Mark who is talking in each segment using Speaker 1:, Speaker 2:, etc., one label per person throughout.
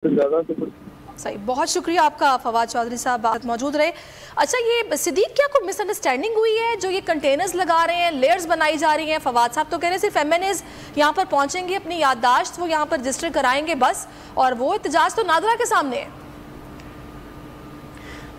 Speaker 1: सही, बहुत शुक्रिया आपका फवाद चौधरी साहब बात मौजूद रहे। अच्छा, ये सिद्दीक क्या कोई मिसअंडरस्टैंडिंग हुई है? जो ये कंटेनर्स लगा रहे हैं, लेयर्स बनाई जा रही हैं, फवाद साहब तो कह रहे हैं सिर्फ एमएनएस यहाँ पर पहुंचेंगे, अपनी याददाश्त वो यहाँ पर रजिस्टर कराएंगे बस, और वो एहतजाज तो नादरा के सामने है।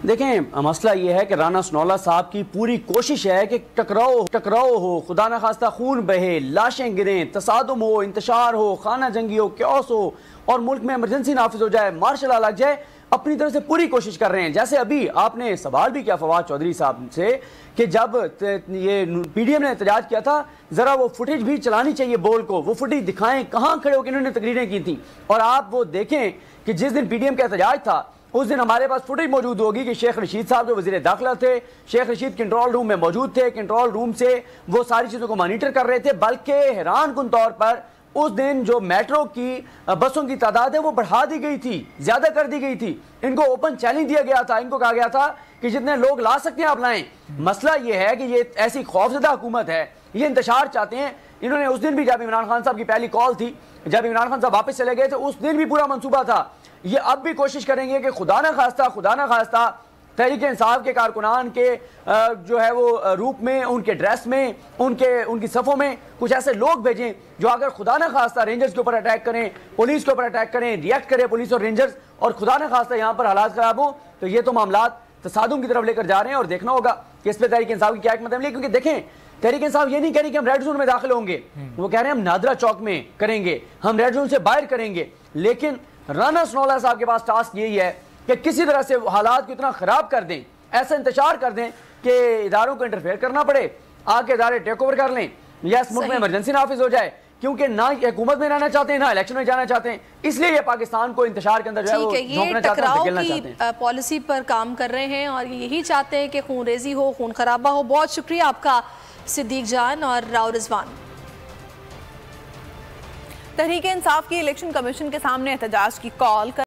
Speaker 2: देखें, मसला ये है कि राना सनौला साहब की पूरी कोशिश है कि टकराव हो, खुदा न खास्ता खून बहे, लाशें गिरें, तसादुम हो, इंतशार हो, खाना जंगी हो, क्योस हो और मुल्क में इमरजेंसी नाफिज हो जाए, मार्शल लॉ लग जाए। अपनी तरफ से पूरी कोशिश कर रहे हैं। जैसे अभी आपने सवाल भी किया फवाद चौधरी साहब से कि जब ये पीडीएम ने एहतजाज किया था, जरा वो फुटेज भी चलानी चाहिए, बोल को वो फुटेज दिखाएं कहाँ खड़े होकर इन्होंने तकरीरें की थी। और आप वो देखें कि जिस दिन पीडीएम का एहतजाज था उस दिन हमारे पास फुटेज मौजूद होगी कि शेख रशीद साहब जो वजीर दाखिला थे, शेख रशीद कंट्रोल रूम में मौजूद थे, कंट्रोल रूम से वो सारी चीज़ों को मॉनिटर कर रहे थे। बल्कि हैरान कुन तौर पर उस दिन जो मेट्रो की बसों की तादाद है वो बढ़ा दी गई थी, ज्यादा कर दी गई थी। इनको ओपन चैलेंज दिया गया था, इनको कहा गया था कि जितने लोग ला सकते हैं आप लाएं। मसला ये है कि ये ऐसी खौफजदा हुकूमत है, ये इंतशार चाहते हैं। इन्होंने उस दिन भी, जब इमरान खान साहब की पहली कॉल थी, जब इमरान खान साहब वापस चले गए थे, उस दिन भी पूरा मंसूबा था। ये अब भी कोशिश करेंगे कि खुदा न खास्ता तहरीक इंसाफ के कारकुनान के जो है वो रूप में, उनके ड्रेस में, उनकी सफ़ों में कुछ ऐसे लोग भेजें जो अगर खुदा न खास्ता रेंजर्स के ऊपर अटैक करें, पुलिस के ऊपर अटैक करें, रिएक्ट करें पुलिस और रेंजर्स, और खुदा न खास्ता यहाँ पर हालात खराब हो, तो ये तो मामलात तसादुम की तरफ लेकर जा रहे हैं। और देखना होगा कि इस पर तहरीक इंसाफ की क्या हिकमत अमली है। क्योंकि देखें, तहरीक इंसाफ ये नहीं कह रही कि हम रेड जोन में दाखिल होंगे, वो कह रहे हैं हम नादरा चौक में करेंगे, हम रेड जोन से बाहर करेंगे। लेकिन राना सनौला साहब के पास टास्क यही है कि किसी तरह से हालात को इतना खराब कर दें, ऐसा इंतशार कर दें कि इदारों को इंटरफेयर करना पड़े, आके इदारे टेक ओवर कर लें, या इस मुल्क में इमरजेंसी नाफिज हो जाए। क्योंकि ना हुकूमत में रहना चाहते हैं, ना इलेक्शन में जाना चाहते हैं, इसलिए ये पाकिस्तान को इंतशार के अंदर जो है वो झोंकना चाहते हैं, धकेलना चाहते हैं।
Speaker 1: पॉलिसी पर काम कर रहे हैं और यही चाहते हैं कि खून रेजी हो, खून खराबा हो। बहुत शुक्रिया आपका सिद्दीक जान और राव रिजवान।
Speaker 3: तहरीक इंसाफ की इलेक्शन कमीशन के सामने एहतजाज की कॉल